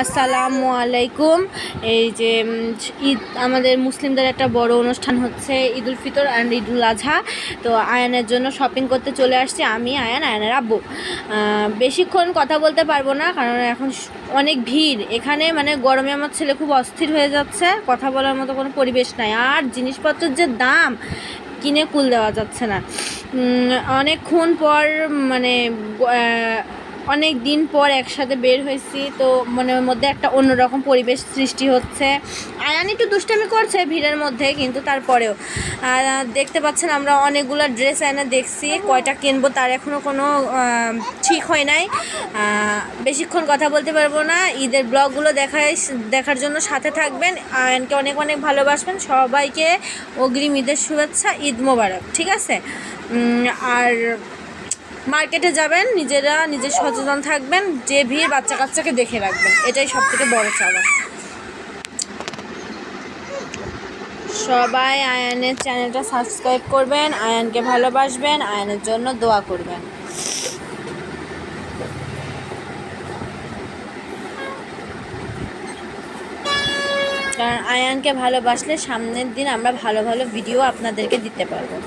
আসসালামু আলাইকুম। এই যে ঈদ আমাদের মুসলিমদের একটা বড় অনুষ্ঠান হচ্ছে ঈদুল ফিতর অ্যান্ড ঈদুল আজহা। তো আয়ানের জন্য শপিং করতে চলে আসছি আমি, আয়ানের আব্বু। বেশিক্ষণ কথা বলতে পারবো না কারণ এখন অনেক ভিড় এখানে, মানে গরমে আমার ছেলে খুব অস্থির হয়ে যাচ্ছে, কথা বলার মতো কোনো পরিবেশ নাই। আর জিনিসপত্রের যে দাম, কিনে কুল দেওয়া যাচ্ছে না। অনেকক্ষণ পর, মানে অনেক দিন পর একসাথে বের হয়েছি, তো মনের মধ্যে একটা অন্যরকম পরিবেশ সৃষ্টি হচ্ছে। আয়ান একটু দুষ্টামি করছে ভিড়ের মধ্যে, কিন্তু তারপরেও দেখতে পাচ্ছেন আমরা অনেকগুলো ড্রেস এনে দেখছি, কয়টা কিনবো তার এখনও কোনো ঠিক হয় নাই। বেশিক্ষণ কথা বলতে পারবো না। ঈদের ব্লগগুলো দেখার জন্য সাথে থাকবেন। আয়ানকে অনেক অনেক ভালোবাসবেন। সবাইকে অগ্রিম ঈদের শুভেচ্ছা, ঈদ মোবারক। ঠিক আছে? আর মার্কেটে যাবেন, নিজে সচেতন থাকবেন, যে ভিড় বাচ্চা কাচ্চাকে দেখে রাখবেন, এটাই সব থেকে বড় চাওয়া। সবাই আয়ানের চ্যানেলটা সাবস্ক্রাইব করবেন, আয়ানকে ভালোবাসবেন, আয়ানের জন্য দোয়া করবেন। কারণ আয়ানকে ভালোবাসলে সামনের দিন আমরা ভালো ভালো ভিডিও আপনাদেরকে দিতে পারবো।